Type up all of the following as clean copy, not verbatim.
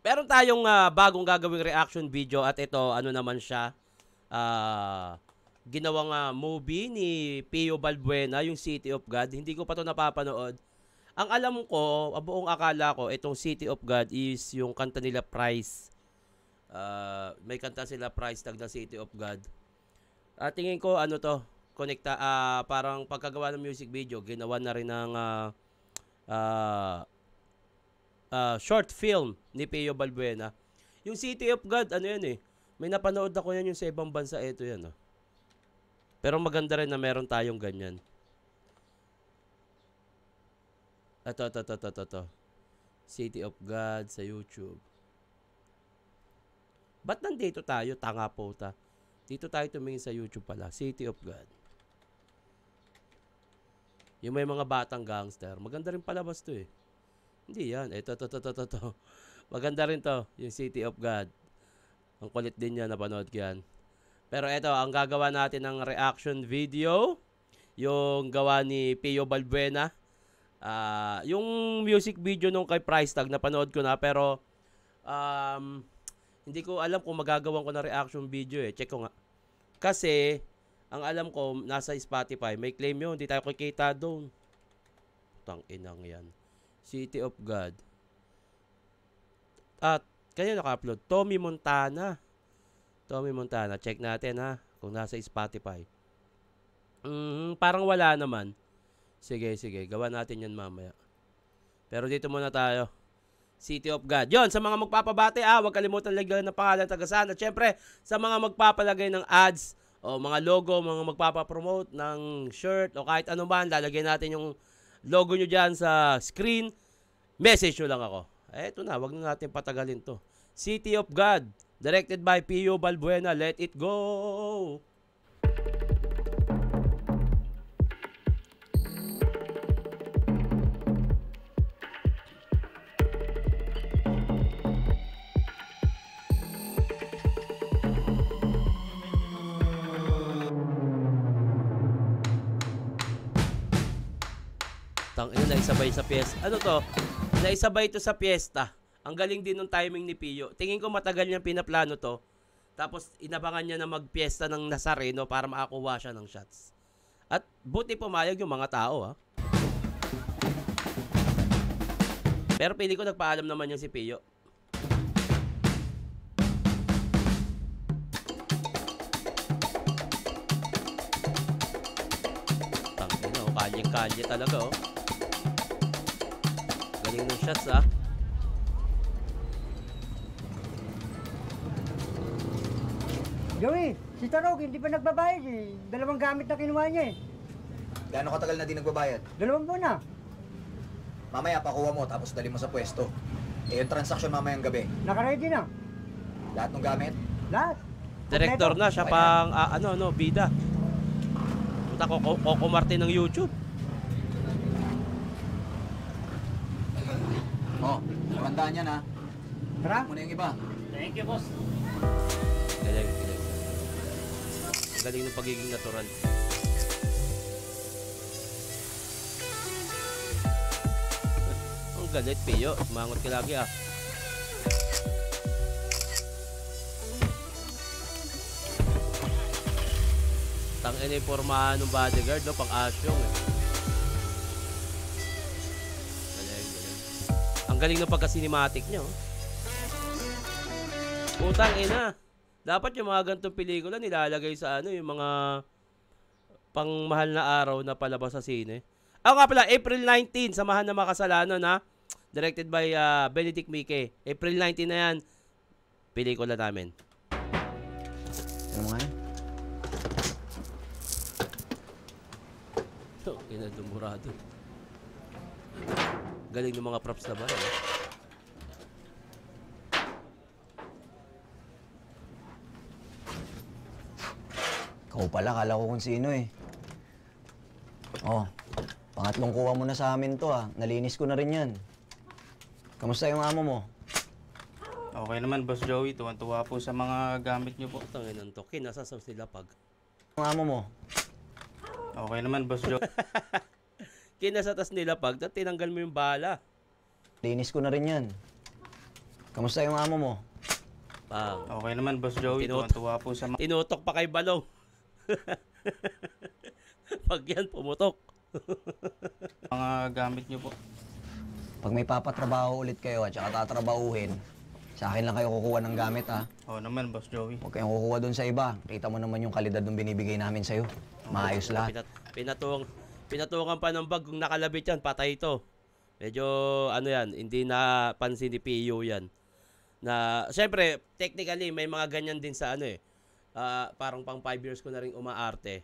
Meron tayong bagong gagawing reaction video at ito, ano naman siya, ginawang movie ni Pio Balbuena, yung City of God. Hindi ko pa to napapanood. Ang alam ko, buong akala ko, itong City of God is yung kanta nila Price. May kanta sila Price tag na City of God. Tingin ko ano to, parang pagkagawa ng music video, ginawa na rin ng short film ni Pio Balbuena. Yung City of God, ano yan eh. May napanood ako yan yung sa ibang bansa. Ito yan. Pero maganda rin na meron tayong ganyan. Ito. City of God sa YouTube. Ba't nandito tayo? Tanga po ta. Dito tayo tumingin sa YouTube pala. City of God. Yung may mga batang gangster. Maganda rin palabas to eh. Hindi yan. Ito. Maganda rin to. Yung City of God. Ang kulit din yan. Napanood ko yan. Pero ito, ang gagawa natin ng reaction video. Yung gawa ni Pio Balbuena. Yung music video nung kay Price Tag, napanood ko na. Pero, hindi ko alam kung magagawan ko na reaction video eh. Check ko nga. Kasi, ang alam ko, nasa Spotify. May claim yun. Hindi tayo kikita doon. Tang-inang yan. City of God. At, kaya naka-upload. Tommy Montana. Check natin ha. Kung nasa Spotify. Parang wala naman. Sige. Gawa natin yan mamaya. Pero dito muna tayo. City of God. Yon, sa mga magpapabate, huwag kalimutan lagyan ng pangalan tagasan. At syempre, sa mga magpapalagay ng ads, o mga logo, mga magpapapromote ng shirt, o kahit ano man, lalagyan natin yung logo nyo dyan sa screen. Message nyo lang ako. Eto na, wag na natin patagalin to. City of God, directed by Pio Balbuena. Let it go! Naisabay sa piyesta. Ano to? Naisabay to sa piyesta. Ang galing din ng timing ni Pio. Tingin ko matagal niyang pinaplano to. Tapos inabangan niya na magpiesta ng Nazareno para makakuha siya ng shots. At buti pumayag yung mga tao ha. Pero pili ko nagpaalam naman yung si Pio. Tangina oh, kalyeng-kalye talaga oh. Galing ng shots ha. Joey, si Tarog hindi pa nagbabayad eh. Dalawang gamit na kinuha niya eh. Gaano katagal na di nagbabayad? 2 buwan na. Mamaya pakuha mo tapos dali mo sa pwesto. Yung transaksyon mamayang gabi. Nakaready na. Lahat ng gamit? Lahat. Director na siya pang bida. Punta ko Coco Martin ng YouTube. Oh, tandaan yan ha. Tara. Muna yung iba. Thank you, boss. Galing. Ang galing ng pagiging natural. Ang galit, Pio. Mangot ka lagi ah. Tangina yung pormahan ng bodyguard, no? Pang-asyong eh. Galing. Ang galing ng pagka-cinematic niya, oh. Putang ina. Dapat yung mga ganitong pelikula nilalagay sa yung mga pangmahal na araw na palabas sa sine. Nga pala, April 19, Samahan ng Makasalanan ha. Directed by Benedict Mike. April 19 na yan. Pelikula namin. Ano nga yan? Ina dumurado. Galing ng mga props na ba? Ikaw pala, kala ko kung sino eh. Oh, pangatlong kuha mo na sa amin to ah. Nalinis ko na rin yan. Kamusta yung amo mo? Okay naman, Boss Joey. Tuwan-tuwa po sa mga gamit niyo po. Tanginan to. Kinasasaw sila pag. Yung amo mo? Okay naman, Boss Joey. Kinasatas nila pag tinanggal mo yung bala. Linis ko na rin yan. Kamusta yung amo mo? Pang. Okay naman, Boss Joey. Tinut- Tuwan-tuwa po sa Tinutok pa kay Balong. Pag yan, pumutok. mga gamit nyo po. Pag may papatrabaho ulit kayo at saka tatrabahuhin, sa akin lang kayo kukuha ng gamit ha. Oo naman, Boss Joey. Huwag kayong kukuha doon sa iba. Kita mo naman yung kalidad ng binibigay namin sa'yo. Maayos lahat. Pinatungan pa ng bag kung nakalabit yan, patay ito. Medyo, ano yan, hindi na pansin ni PU yan. Na, syempre, technically, may mga ganyan din sa ano eh. Parang pang 5 years ko na rin umaarte.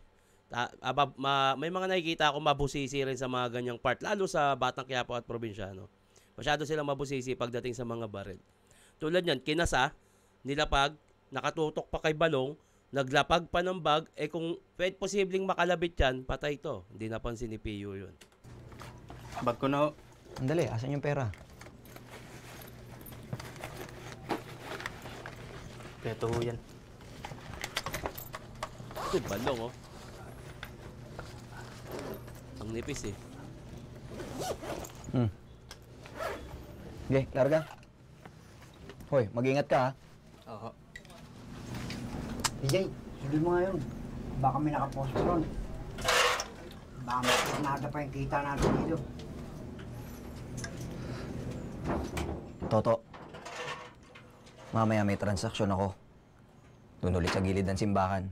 May mga nakikita ako mabusisi rin sa mga ganyang part, lalo sa Batang Quiapo at probinsyano. Masyado silang mabusisi pagdating sa mga baril. Tulad yan, kinasa, nilapag, nakatutok pa kay Balong, naglapag pa ng bag, kung pwede posibleng makalabit yan, patay to. Hindi napansin ni PU yun. Bag ko na ho. Andali, asan yung pera? Peto ho yan. Ito, Balong oh. Ang nipis eh. Okay, larga. Hoy, mag-ingat ka ha. Oo. DJ, sunod mo nga yun. Baka may nakapost ron. Baka nada pa yung kita natin dito. Toto, mamaya may transaksyon ako. Doon ulit sa gilid ng simbahan.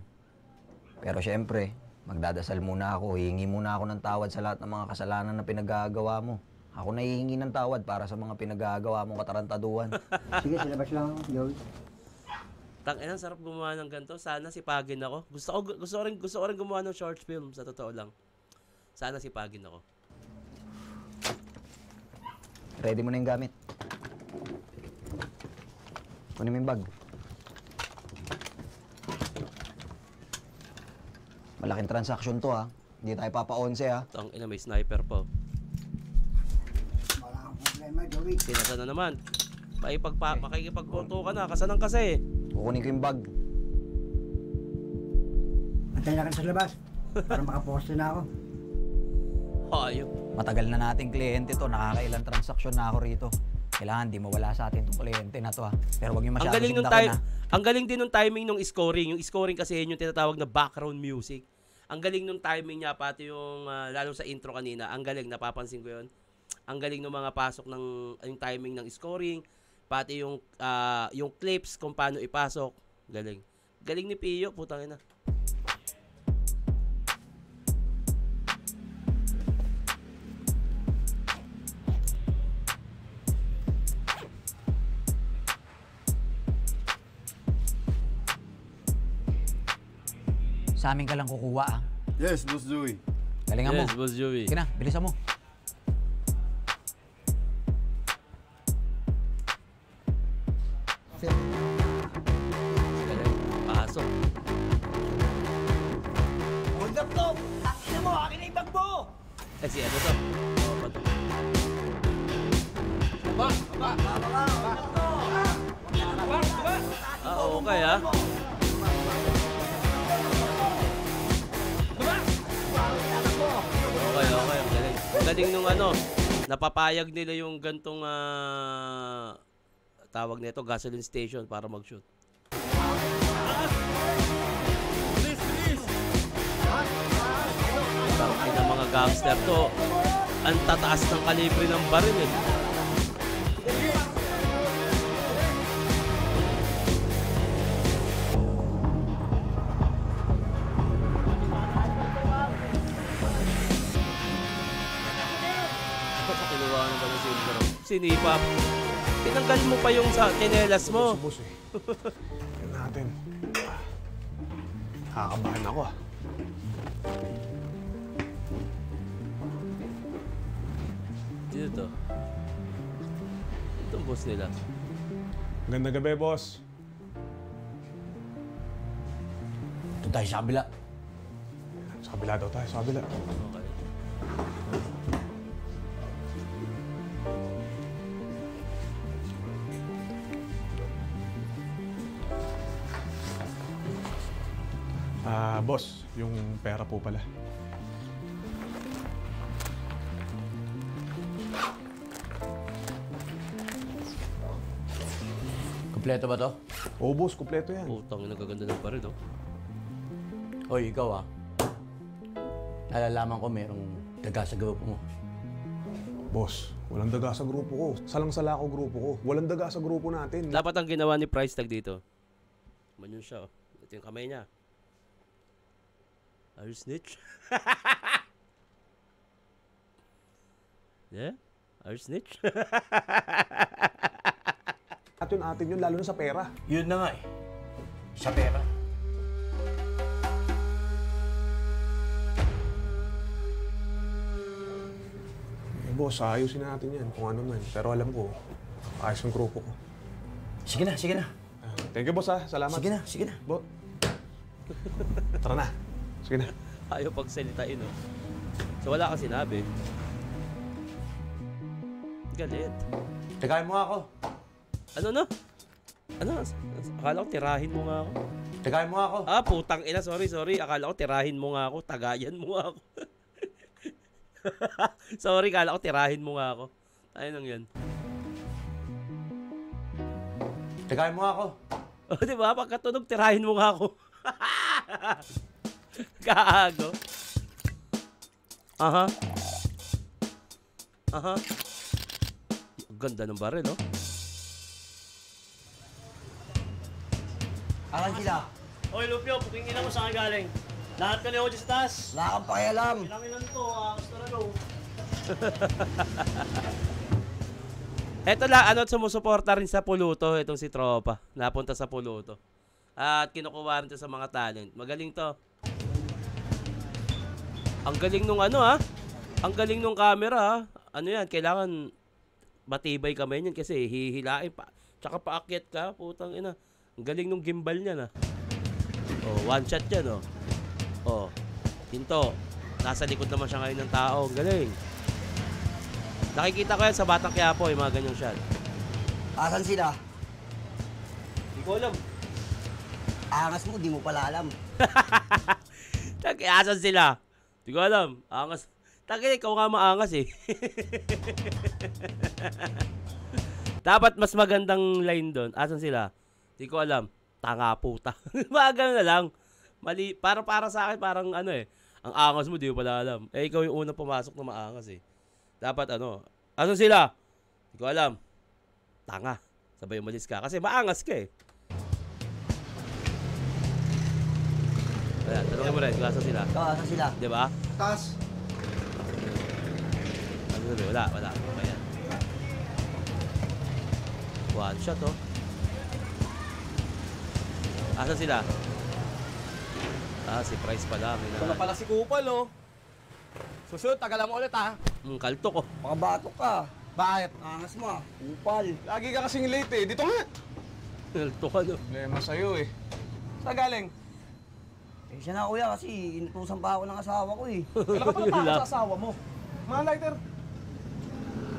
Pero syempre, magdadasal muna ako. Hihingi muna ako ng tawad sa lahat ng mga kasalanan na pinagagawa mo. Ako na hihingi ng tawad para sa mga pinagagawa mong katarantaduhan. Sige, silabas lang ako, Joey. Tang sarap gumawa ng ganito. Sana sipagin ako. Gusto ko rin gumawa ng short film, sa totoo lang. Sana sipagin ako. Ready mo na yung gamit. Kunin mo yung bag. Malaking transaksyon to ha. Hindi tayo papa-11 ha. Tang may sniper pa. Wala kang problema, Joey. Sinasa na naman. Makikipagpunto ka na. Kasanang kasi eh. Kukunin ko yung bag. Antay na ka sa labas. Para makaposte na ako. Ayop. Matagal na nating kliyente to. Nakakailang transaksyon na ako rito. Kailangan di mawala sa atin itong kliyente na to ha. Pero wag yung Ang masyado galing nung sumdakin ha. Ang galing din nung timing nung scoring. Yung scoring kasi yun yung tinatawag na background music. Ang galing nung timing niya, pati yung lalo sa intro kanina. Ang galing, napapansin ko yun. Ang galing ng mga pasok ng yung timing ng scoring, pati yung clips kung paano ipasok. Galing. Galing ni Pio, putang ina. Sa amin ka lang kukuha ha. Yes, Boss Joey. Galingan mo. Yes, Boss Joey. Sige na, bilisan mo. Galing. Pasok. Hold up to! Takin mo! Akin na yung bag mo! Si ano to? Okay ha. Okay. Ang galing. Ang galing nung napapayag nila yung gantong tawag nito, gasoline station para mag-shoot. Parang ng mga gangster to, ang tataas ng kalibre ng baril eh. Kinuha ng ganun silver. Sinipa. Tinanggal mo pa yung sa tinelas mo. Boss eh. Yan natin. Nakakabahan ako ah. Dito to. Itong boss nila. Ganda gabi, boss. Doon tayo sa kabila. Sa kabila daw tayo, sa kabila. Okay. Boss, yung pera po pala. Kumpleto ba to? Oo, boss. Kumpleto yan. Putang, nagaganda ng pa rin, oh. Hoy, ikaw ah. Nalalaman ko merong daga sa grupo mo. Boss, walang daga sa grupo ko. Salang-sala ko grupo ko. Walang daga sa grupo natin. Dapat ang ginawa ni Price Tag dito. Manyon siya, oh. Ito yung kamay niya. Are you snitch? Yeah? Are you snitch? At yun atin yun, lalo na sa pera. Yun na nga eh. Sa pera. Eh, boss, ayusin natin yan kung ano man. Pero alam ko, ayos yung grupo ko. Sige na, sige na. Thank you, boss, ha. Salamat. Sige na, sige na. Bo. Tara na. Sige na. Ayaw pagsalitain, oh. So wala kang sinabi. Galit. Tagayin mo ako. Ano no? Ano? Akala ko tirahin mo nga ako. Tagayin mo ako. Ah, putang ina. Sorry. Akala ko tirahin mo nga ako. Tagayan mo nga ako. Sorry, akala ko tirahin mo nga ako. Ayun lang yan. Tagayin mo ako. O, di ba? Pagkatunog, tirahin mo nga ako. Kaago. Aha. Aha. Ganda ng baril, no? Alam sila. Oy, Lupio, pukingin mo saan ka galing. Lahat ka ni Oji sa taas. Wala kang pakialam. Pinanginan to, gusto na lo. Eto lang, ano, sumusuporta rin sa Puluto, itong si Tropa. Napunta sa Puluto. At kinukuha rin to sa mga talent. Magaling to. Ang galing nung ano, ha? Ang galing nung camera, ha? Ano yan, kailangan matibay kamay niyan kasi hihilain pa. Tsaka paakyat ka, putang ina. Ang galing nung gimbal niya, na. Oh, one shot yan, oh. Oh, hinto. Nasa likod naman siya ngayon ng tao. Ang galing. Nakikita ko yan sa Batang Quiapo, yung mga ganyang shot. Asan sila? Hindi ko alam. Angas mo, di mo pala alam. Asan sila? Di ko alam. Angas. Tagay, ikaw nga maangas eh. Dapat mas magandang line doon. Asan sila? Di ko alam. Tanga puta. Mga ganun na lang. Mali. Para sa akin, parang ano eh. Ang angas mo, di mo pala alam. Eh, ikaw yung unang pumasok na maangas eh. Dapat ano. Asan sila? Di ko alam. Tanga. Sabay umalis ka. Kasi maangas ka eh. Ayan, tanongin mo rin kung asan sila. Ikaw, asan sila? Di ba? Taas. Wala. Okay yan. One shot, oh. Asan sila? Ah, si Price pala. Wala pala si Kupal, oh. Susunod, tagalan mo ulit, ha? Kalto ko. Baka batok ka. Bakit? Angas mo ah. Upal. Lagi ka kasing late, eh. Dito nga. Kalto ka, no? Problema sa'yo, eh. Saan galing? Eh siya na kuya kasi inutusan pa ako ng asawa ko eh. Kailan ka pa napakot sa asawa mo? Mga lighter.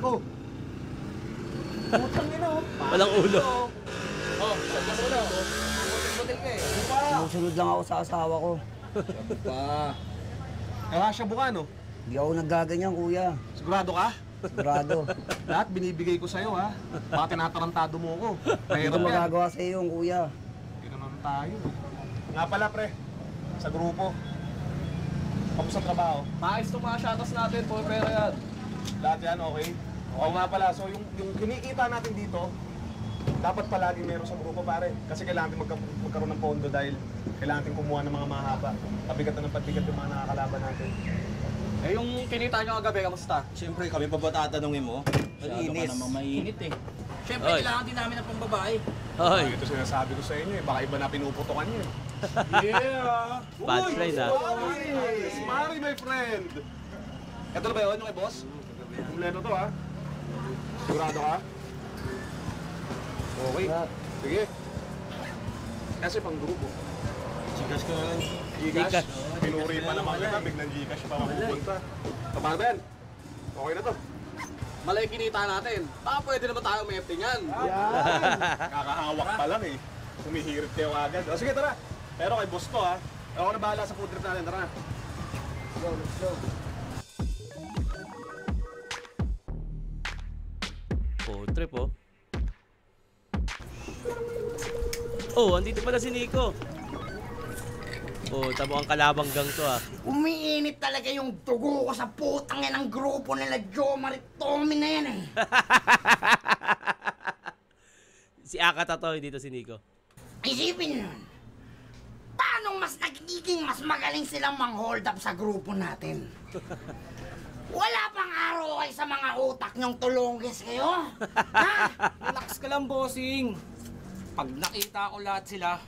Oh. Putang ina, oh. Walang ulo. Oh, saan ka muna, oh. Butil ka, eh. Bupa. Sumusunod lang ako sa asawa ko. Bupa. Kaya siya buka, no? Hindi ako naggaganyan kuya. Sigurado ka? Sigurado. Lahat binibigay ko sa'yo, ha? Baka tinatarantado mo ako. Hindi Mahirap ko yan. magagawa sa iyo kuya. Hindi naman tayo. Nga pala, pre. Sa grupo. Kamusta ang trabaho? Maayos itong mga shatas natin. Puro pera yan. Lahat yan, okay? Oo nga pala. So, yung kinikita natin dito, dapat palagi meron sa grupo, pare. Kasi kailangan natin magkaroon ng pondo dahil kailangan natin kumuha ng mga mahaba. Pabigat na ng pabigat yung mga nakakalaban natin. Eh, yung kinita nyo kagabi, kamusta? Siyempre, kami pa ba tatanungin mo? Masyado ka namang mainit eh. Siyempre, Oy. kailangan din namin ng pambabae. Hoy, Ito sinasabi ko sa inyo eh. Baka iba na pinuputokan nyo eh. Yeah! punchline ah. Mari, my friend! Ito na ba yun, yung kay boss? Kumpleto to, ha? Sigurado ka? Okay. Sige. Kasi pang grupo. Sikas ko na lang. Gcash. Pinuri pa naman kita, biglang Gcash pa mapupunta. Paano Ben? Okay na to. Malay kinita natin. Baka pwede naman tayo may FT niyan. Kakahawak pa lang eh. Humihirit kayo agad. O sige, tara. Pero kay boss to, ha? Ako na bahala sa food trip natin. Tara na. Let's go. Food trip, oh. Oh, andito pala si Nico. Oh, tamo ang kalabang gang to ah. Umiinit talaga yung dugo ko sa putang yan ng grupo nila Jomar Tommy na yan eh. Si Akata to, hindi to si Nico. Isipin nyo yun. Paano mas nagiging mas magaling silang mang-hold up sa grupo natin? Wala pang ROI sa mga utak nyong tulunggis kayo? Ha? Relax ka lang, bossing. Pag nakita ko lahat sila,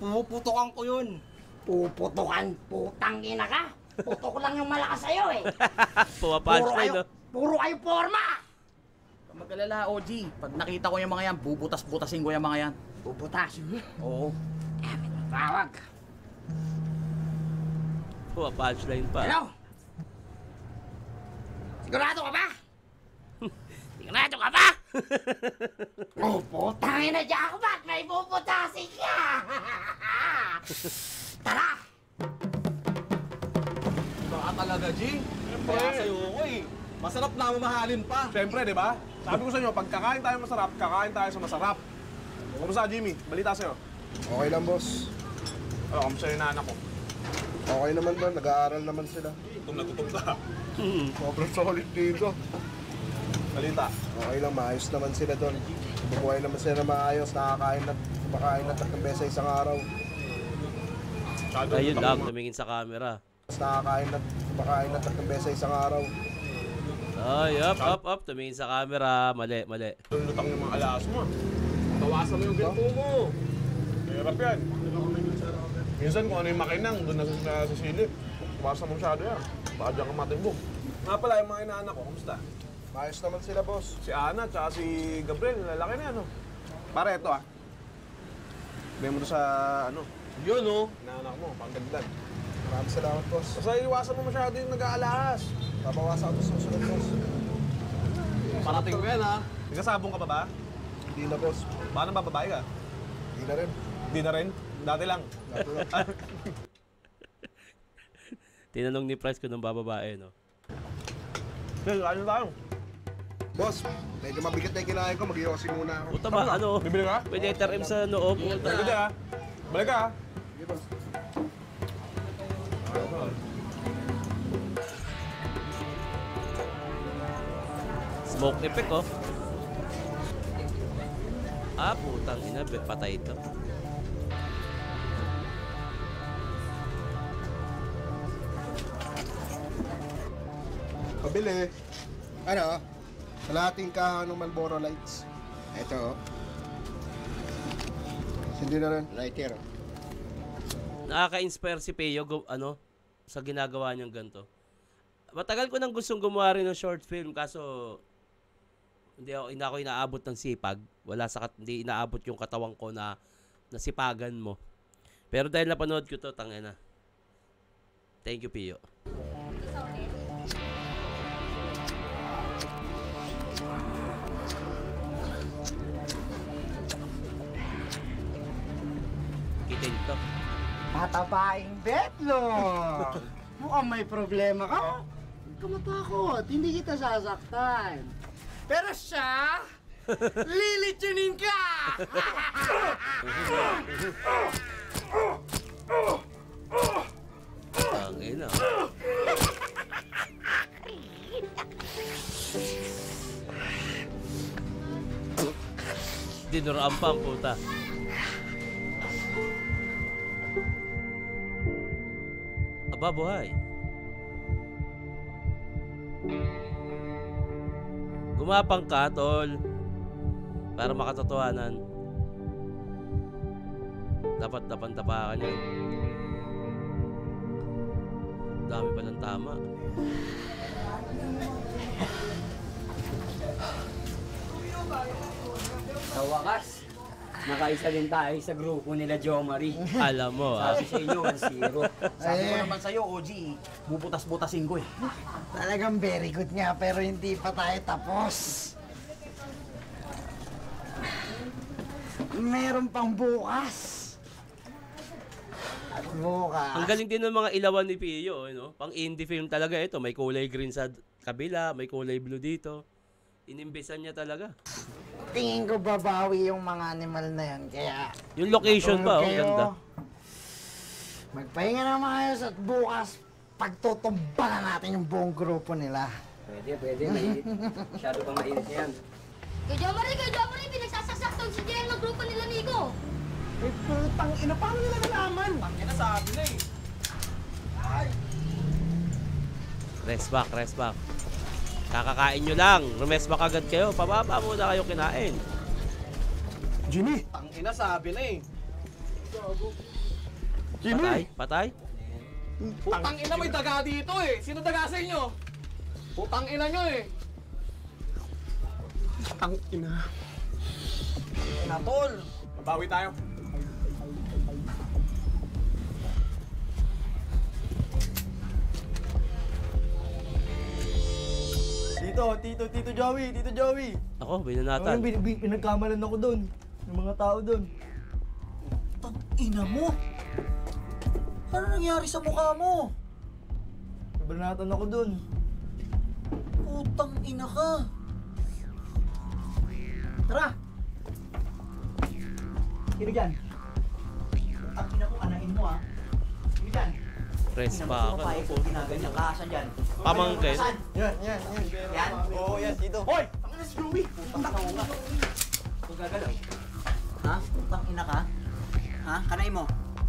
puputukan ko yun. Puputukan, putang ina ka. Puto ko lang yung malakas sa'yo eh. Pumapunchline, no? Puro kayo forma. Huwag mag-alala, OG. Pag nakita ko yung mga yan, bubutas-butasin ko yung mga yan. Bubutas. Oo. Tawag. Pumapunchline pa. Hello? Sigurado ka ba? Sigurado ka ba? Oh, putang ina, Jackpot! May bubutasin ka! Tara! Baka talaga, G. Kaya sa'yo ko eh. Masarap na mamahalin pa. Siyempre, di ba? Sabi ko sa inyo, pag kakain tayo masarap, kakain tayo sa masarap. Kumusta, Jimmy? Balita sa'yo. Okay lang, boss. Oh, kamusta yung naanak ko? Okay naman ba? Nag-aaral naman sila. Gutom na gutom ka. Sobrang solid dito. Balita. Okay lang, maayos naman sila doon. Bubuhay naman sila na maayos, kumakain na 3 beses sa isang araw. Ayun lang, tumingin sa camera. Kumakain na 3 beses sa isang araw. Ay, up, tumingin sa camera. Mali. Lutang yung mga alas mo. Bawasan mo yung ginto mo. Hirap yan. Minsan kung ano yung makinang, doon na sa silip. Bawasan mo masyado yan. Baka dyan kang matimbog. Nga pala, yung mga inaanak ko, kumusta? Maayos naman sila, boss. Si Ana at si Gabriel, lalaki na yan, no? Para ito, ah. Bigyan mo to sa, yun, no? Inaanak mo, pangdagdag. Maraming salamat, boss. Basta iwasan mo masyado yung nag-aalahas. Babawasan ako sa susunod, boss. Parating mo yan, ha? Nagkasabong ka pa ba? Hindi na, boss. Paano ba, babae ka? Hindi na rin. Hindi na rin? Dati lang. Dati lang. Tinanong ni Price kung nang bababae, no? Sige, kain na tayo. Boss, medyo mabigat na yung kinain ko. Mag-iossi muna ako. Puta ba, ano? Bibili ka? May letter M sa noo. Balik ka dyan, ha? Balik ka, ha? Sige, boss. Smoke effect, oh. Ah, putang ina, patay ito. Pabili. Ano? Kalahating kahan ng Marlboro Lights. Ito. Hindi na rin. Lighter. Nakaka-inspire si Peo, sa ginagawa niyang ganito. Matagal ko nang gustong gumawa rin ng short film, kaso hindi ako inaabot ng sipag. Hindi inaabot yung katawan ko na nasipagan mo. Pero dahil napanood ko to, tangina. Thank you, Pio. Kitin to. Matabaing betlong! Mukhang may problema ka. Huwag ka matakot, hindi kita sasaktan. Pero siya, lilitsunin ka! Tangina. Dinuraan pa ang puta. Aba, buhay. Gumapang ka, tol. Para makatotohanan. Dapat tapan-tapakan yan. Dami palang tama. Sa wakas, nakaisa din tayo sa grupo nila Jomari. Alam mo, Sabi sa inyo, 1-0. Sabi ko naman sa'yo, OG, bubutas-butasin ko eh. Talagang very good nga, pero hindi pa tayo tapos. Meron pang bukas. Bukas. ang galing din ng mga ilawan ni Pio, no? Pang indie film talaga ito. May kulay green sa kabila, may kulay blue dito. Inimbesan niya talaga. tingin ko babawi yung mga animal na yan. Kaya, Yung location ba, oh, kayo, ganda. magpahinga na maayos at bukas, pagtutumba na natin yung buong grupo nila. Pwede. Mainit. Masyado pang mainit yan. Kaya Jomari, pinagsasaksak si Jay ng grupo nila Nico. Eh, putang ina, paano nila nalaman? Tangina sabi na eh. Rest back. Kakakain nyo lang. Rest back agad kayo. Pababa muna kayo kinain. Jimmy! Tangina sabi na eh. Patay? Putang ina, may daga dito eh. Sino daga sa inyo? Putang ina nyo eh. Ang ina. Ina tol. Bawi tayo. Tito Joey. Ako, binanatan. Pinagkamalan ako doon. Yung mga tao doon. Ina mo! Ano nangyari sa mukha mo? Nabanatan ako doon. Putang ina ka! Tara! Sino dyan? Putang ina ko, anain mo ah. Sino dyan? Rest Ina mo, back. pumapayag ko, ginaganyan ka. Asan dyan? Pamangkin. Asan? Yan. Yan? Oo, yan, dito. Hoy! Ang ina si Joey! Putang ina nga. Kung gagalaw. Ha? Putang ina ka? Ha? Kanay mo?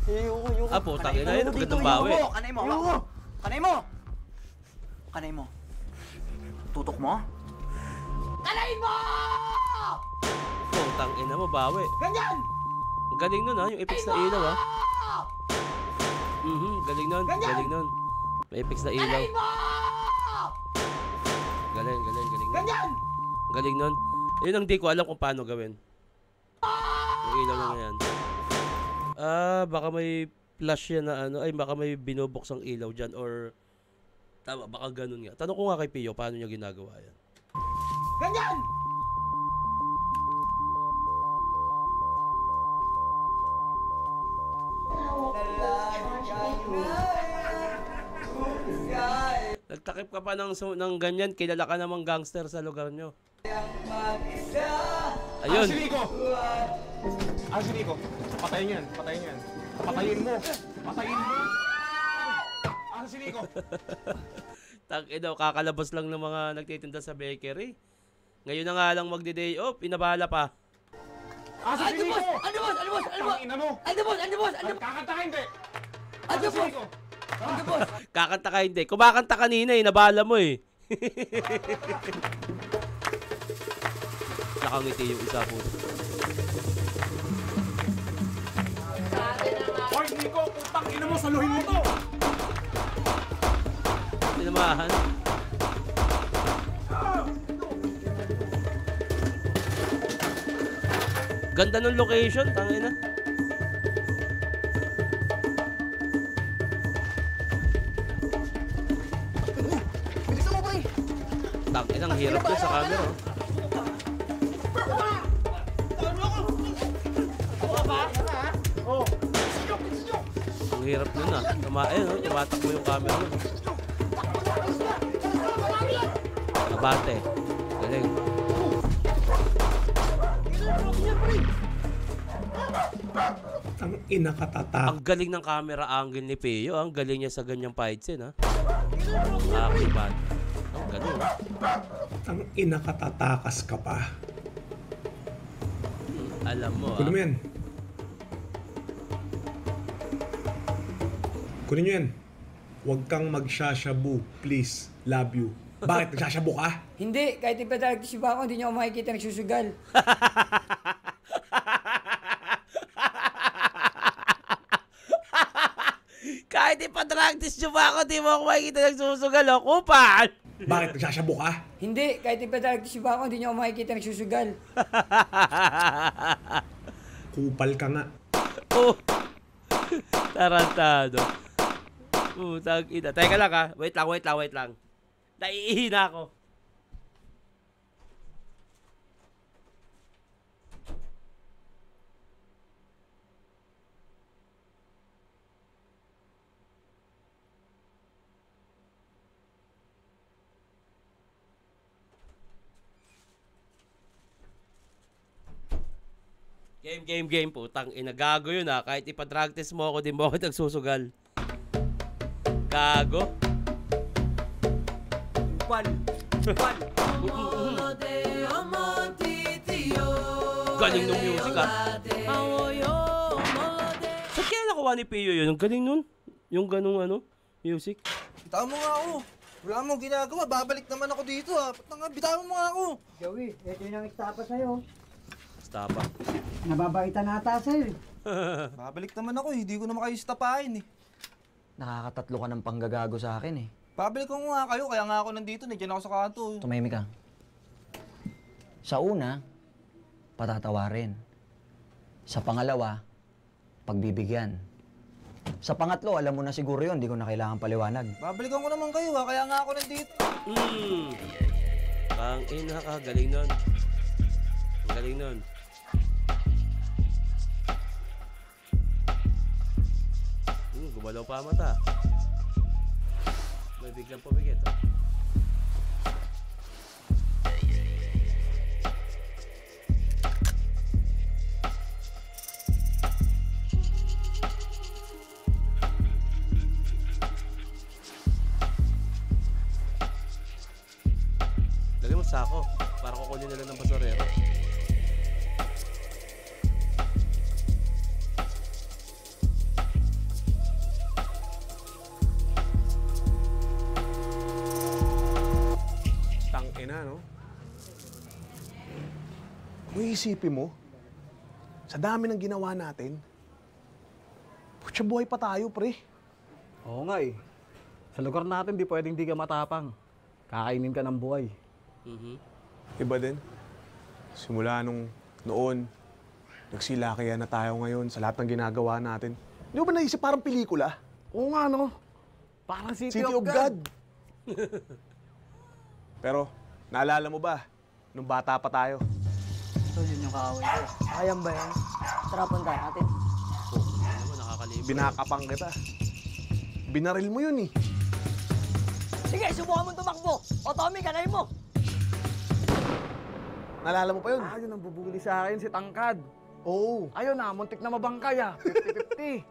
Yung. Ah, putang ina yun. Gandang bawi. Kanay mo! Kanay mo! Kanay mo! Tutok mo? Kalain mo! Putang ina mo, bawi. Ganyan! Ang galing nun ha, yung effects na ilaw ha. Galing nun. May effects na ilaw. Kalain mo! Galing. Ganyan! Galing nun. Yun ang di ko alam kung paano gawin. Yung ilaw na yan. Baka may flash yan na ano, ay baka may binubuksang ilaw dyan or tama, baka ganun nga. Tanong ko nga kay Pio, paano niya ginagawa yan. Ganyan! Nagtakip ka pa ng ganyan, kilala ka namang gangster sa lugar nyo. Ayun. Si Nico! Patayin yan. Patayin mo! Si Nico! Daw, kakalabas lang ng mga nagtitinda sa bakery. Ngayon na nga lang magdi-day off, pinabala pa. Si Nico! Ano boss? Ang ina mo! Kakanta ka hindi! Si Nico! Kakanta ka hindi. Kumakanta kanina eh, nabala mo eh. Nakangiti yung isa po. Hoy, Nico! Putang ina mo! Saluhin mo to! Tinamahan. Ganda ng location, tangina. Bilisan mo, pre! Tangina, ang hirap niya sa camera. Ang hirap nun ah. Tumatakbo yung camera nun. Abate. Galing. Ang ina katata. Ang galing ng camera angle ni Pio. Ang galing niya sa ganyang fight scene ha. Akibat. Ang galing. Ang ina katatakas ka pa. Alam mo Kunin mo yan. Kunin nyo yan. Huwag kang magsashabu. Please. Love you. Bakit? Nagsashabu ka? Hindi, kahit ipadaragtis ba ako, hindi niyo ako makikita nagsusugal. Kahit ipadragtis nyo ba ako, di mo ako makikita nagsusugal o kupal. Bakit? Nagsashabu ka? Hindi, kahit ipadaragtis ba ako, hindi niyo ako makikita nagsusugal. Kupal ka nga. Oh. Tarantado. Putang ina. Teka lang ha. Wait lang. Naiihina ako. Game. Putang ina, gago yun ha. Kahit ipa-drug test mo ako, di mo ako nagsusugal. Gago. Galing nung music ha. Saan kaya nakuha ni Pio yun? Ang galing nun. Yung ganung ano, music. Bitawan mo nga ako. Wala mong ginagawa. Babalik naman ako dito ha. Bitawan mo nga ako. Joey, ito yung estapa sa'yo. Estapa. Nababaitan nata sa'yo. Babalik naman ako eh. Hindi ko naman kayo istapahin eh. Nakakatatlo ka ng panggagago sa akin eh. Babalik ko nga kayo. Kaya nga ako nandito. Nandiyan ako sa kanto. Tumahimik ka. Sa una, patatawarin. Sa pangalawa, pagbibigyan. Sa pangatlo, alam mo na siguro yun, di ko na kailangan paliwanag. Babalikan ko naman kayo ha. Kaya nga ako nandito. Ang ina ka, galing nun. Ang galing nun. Gumalaw pa ang mata. May biglang pabigit. Dali mo sako para kukunin nila ng basurero. Tangina, no? Kung iisipin mo, sa dami ng ginawa natin, putya buhay pa tayo, pre. Oo nga eh. Sa lugar natin, di pwedeng di ka matapang. Kakainin ka ng buhay. Iba din. Simula noon, nagsilakaya na tayo ngayon sa lahat ng ginagawa natin. Di ba naisip parang pelikula? Oo nga, no? Parang City City of God. Pero, naalala mo ba, nung bata pa tayo? Ito yun yung kaaway ko. Ayan ba yan? Tara, punta natin. Binakapang kita. Binaril mo yun eh. Sige, subukan mo tumakbo. O Tommy, kanayin mo. Naalala mo pa yun? Yun ang bubuli sa akin, si Tangkad. Oo. Ayun na, muntik na mabangkay ah. 50-50.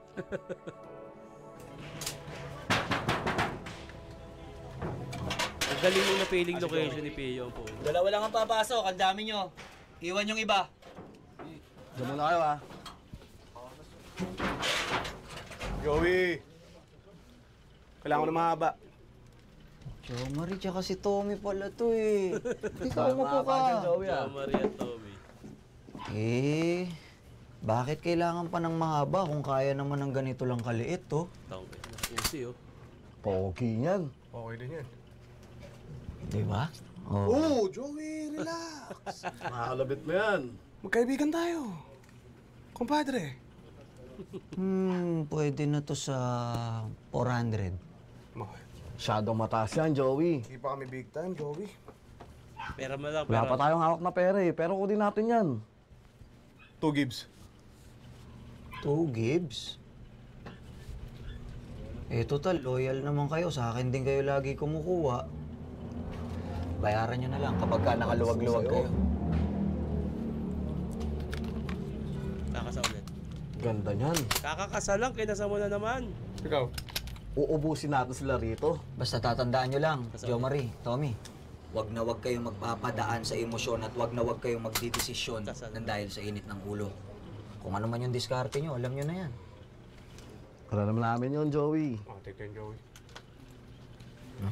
Ang galing yung napiling location ni Pio. Dalawa lang ang papasok. Ang dami nyo. Iwan yung iba. Diyan muna kayo ah. Joey! Kailangan ko na mahaba. Jomari, tsaka si Tommy pala to eh. Ikaw mo po ka. Jomari at Tommy. Eh, bakit kailangan pa ng mahaba kung kaya naman ng ganito lang kaliit to? Usi oh. Pogi niyan. Okay din yan. Diba? Oh, Joey, relax. Makakalabit mo yan. Magkaibigan tayo. Kumpadre. Pwede na to sa 400. Masyadong mataas yan, Joey. Hindi pa kami big time, Joey. Pera mo lang, Wala pa tayong hawak na pera eh. Pero kunin natin yan. 2 gibbs. 2 gibbs? Eh, total, loyal naman kayo. Sa akin din kayo lagi kumukuha. Bayaran nyo na lang kapag ka nakaluwag-luwag kayo. Kakasa ulit. Ganda niyan. Kakakasa lang, kinasa mo na naman. Ikaw? Uubusin natin sila rito. Basta tatandaan nyo lang, Jomari, Tommy. Wag na wag kayong magpapadaan sa emosyon at wag na wag kayong magdidesisyon ng dahil sa init ng ulo. Kung ano man yung diskarte nyo, alam nyo na yan. Alam namin yun, Joey. Take yan, Joey.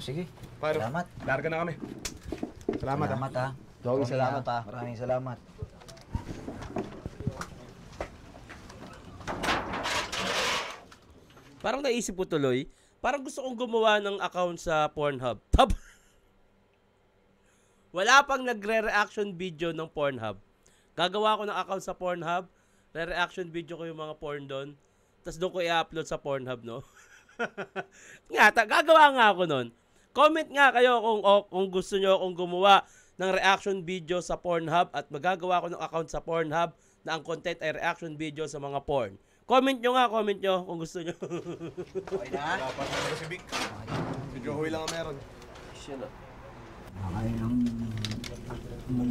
Sige. Paano? Salamat. Larga na kami. Salamat ha. Joey, Tommy, salamat ha. Maraming salamat. Parang naisip ko tuloy, parang gusto kong gumawa ng account sa Pornhub. Wala pang nagre-reaction video ng Pornhub. Gagawa ko ng account sa Pornhub, re-reaction video ko yung mga porn doon, tapos doon ko i-upload sa Pornhub, no? Gagawa nga ako nun. Comment nga kayo kung gusto nyo akong gumawa ng reaction video sa Pornhub at magagawa ko ng account sa Pornhub na ang content ay reaction video sa mga porn. Comment nyo kung gusto nyo. Okay na? Dapat na si Vic. Si Joey lang ang meron. Nakaya lang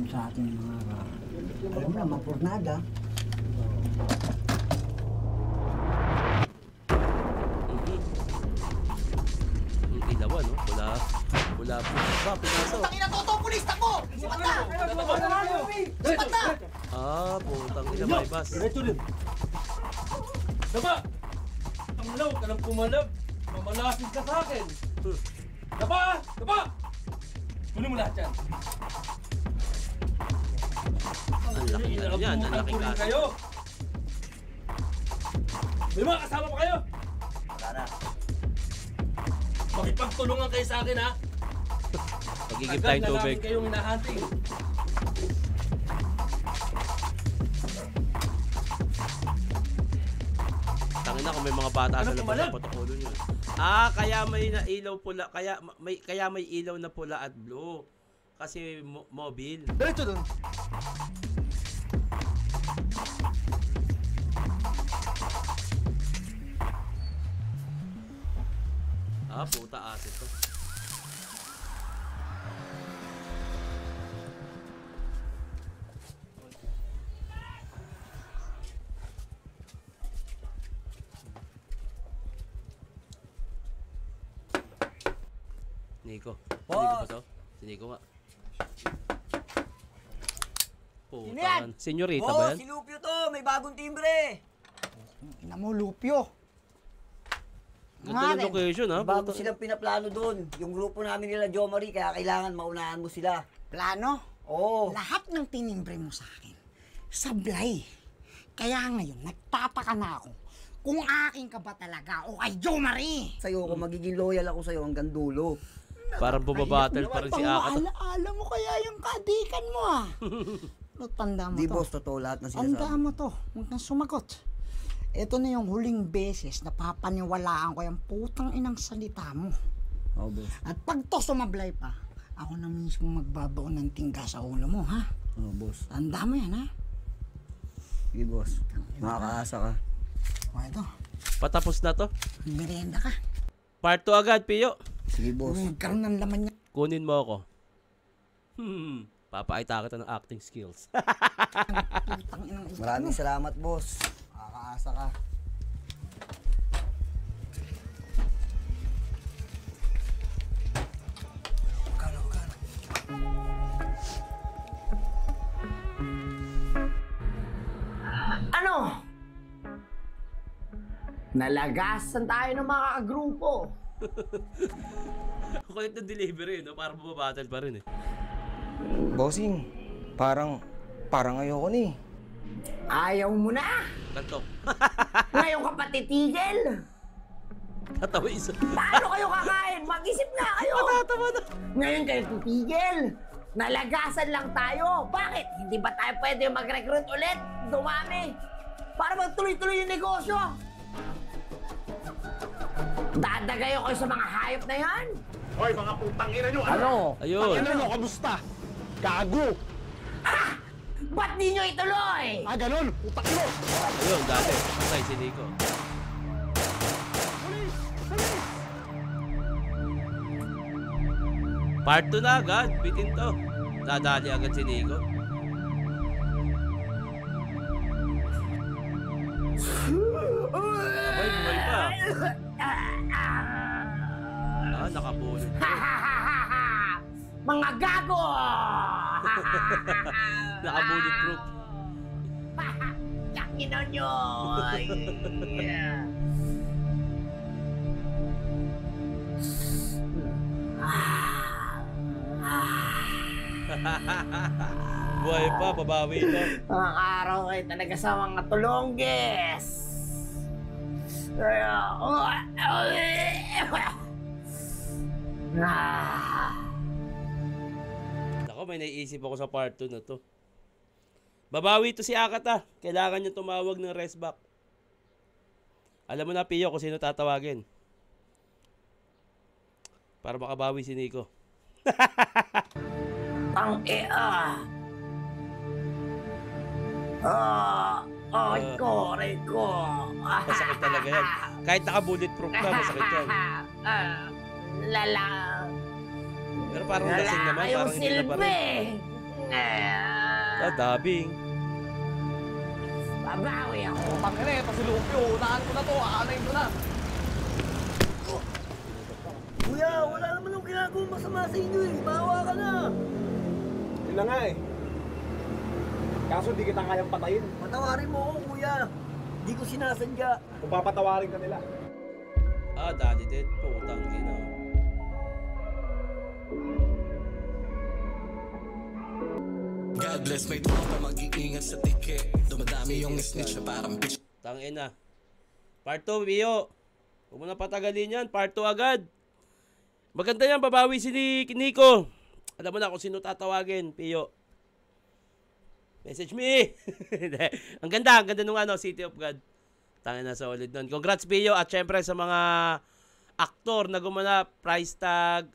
sa atin mga alam mo na, mapurnada. Yung ilawan, no? Wala po. Ba, pinasok. Tangina to, pulis, takbo! Sipat na! Sipat na! Ah, putang ina, may bus. Diretso din. Daba! Ang law ka ng pumalab. Mamalasin ka sa akin. Daba! Daba! Kunin mo lahat yan. Ang laki na yan, ang laki Kunin kaso. kayo. May mga kasama pa kayo? Wala na. Makipagtulungan kayo sa akin, ha? Pagigib tayong tubig. Agad kayong hinahunting. Tangina kung may mga bata sa labas ng protocolo nyo. Ah, kaya may na ilaw pula, kaya may ilaw na pula at blue. Kasi mobile. Diretso doon. Ah, puta asset to. Nico. Boss! Nico ba to? Si Nico nga. Sino yan? Puta. Senyorita ba Oh, yan? si Lupio to. May bagong timbre. Ina mo, Lupio. Ganda ng location ha. Bago Puta. silang pinaplano doon. Yung grupo namin nila Jo Marie, kaya kailangan maunahan mo sila. Plano? Oo. Lahat ng tinimbre mo sa akin, sablay. Kaya ngayon, nagtataka na ako kung akin ka ba talaga o kay Jo Marie. Sa'yo ko, magiging loyal ako sa'yo hanggang dulo. Parang bumabattle pa rin si Akat. Alaala mo kaya yung kadikan mo ah. No, tanda mo Di to. boss, totoo lahat na Tanda sinasabi. mo to. Huwag kang sumagot. Ito na yung huling beses na papaniwalaan ko yung putang inang salita mo. Oo, boss. At pag to sumablay pa, ako na mismo magbabaon ng tingga sa ulo mo, ha? Oo, boss. Tanda mo yan, ha? Sige, boss. Makakaasa ka. O, ito. Patapos na to. Merienda ka. Part 2 agad, Pio. Sige, boss. Nagkaroon ng laman niya. Kunin mo ako. Papakita kita ng acting skills. Putang inang ito. Maraming salamat, boss. Makakaasa ka. Ano? Nalagasan tayo ng mga kagrupo. Kulit na delivery, no? Parang bumabattle pa rin eh. Bossing, parang ayoko ni. Ayaw mo na. Kantok. Ngayon ka pa titigil. Tatawa isa. Paano kayo kakain? Mag-isip na kayo. Matatawa na. Ngayon kayo titigil. Nalagasan lang tayo. Bakit? Hindi ba tayo pwede mag-recruit ulit? Dumami. Para magtuloy-tuloy yung negosyo. Dadagayo kayo sa mga hayop na yan. Hoy, mga putang ina nyo! Ano? Ayun. Ano nyo, kamusta? Gago! Ba't di nyo ituloy? Ah, ganun! Putang ina! Ayun, dati. Patay si Nico. Part 2 na agad. Bitin to. Dadali agad si Nico. Abay, buhay pa. Ah, nakabulot. Mga gago! Nakabulot proof. Yakinon nyo! Buhay pa, babawi ito. Mga araw kayo talaga sa mga tulongges. Ako, may naiisip ako sa part 2 na to. Babawi to si Akat ah. Kailangan niya tumawag ng rest back. Alam mo na, Pio, kung sino tatawagin. Para makabawi si Nico. Ang ay ko, aray ko. Masakit talaga yan. Kahit naka-bulletproof na, masakit yan. Lala. Pero parang lasing naman, Yung parang hindi na pa silbi. rin. Dabing. Babawi ako. Putang ina eh, pasilupyo. Unahan ko na to, aanayin ko na. Kuya, wala naman akong ginagawang masama sa inyo eh. Bawa ka na. Yun na nga eh. Kaso di kita kayang patayin. Patawarin mo ako, kuya. Di ko sinasadya. Kung papatawarin ka nila. Daddy dead. Putang ina. God bless, may tropa mag-iingat sa tiket. Dumadami yung snitch na parang bitch. Tangina. Part 2, Pio. Huwag mo na patagalin yan. Part 2 agad. Maganda yan, babawi si Nico. Alam mo na kung sino tatawagin, Pio. Message me. ang ganda nung City of God. Tangina, solid nun. Congrats, Pio. At syempre sa mga aktor na gumanap, price tag,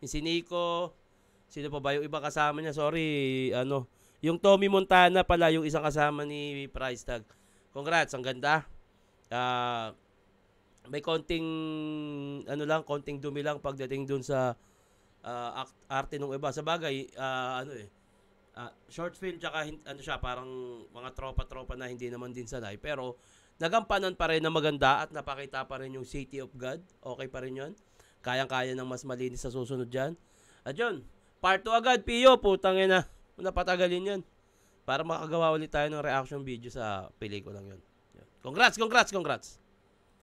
yung si Nico. Sino pa ba yung iba kasama niya? Sorry, yung Tommy Montana pala yung isang kasama ni Price Tag. Congrats, ang ganda. May konting konting dumi lang pagdating dun sa arte ng iba. Sa bagay, short film tsaka siya, parang mga tropa-tropa na hindi naman din sanay. Pero nagampanan pa rin na maganda at napakita pa rin yung City of God. Okay pa rin yun. Kayang-kaya ng mas malinis sa susunod dyan. At yun, Part 2 agad, Pio. Putang ina. Napatagalin yun. Para makagawa ulit tayo ng reaction video sa pelikulang yun. Congrats!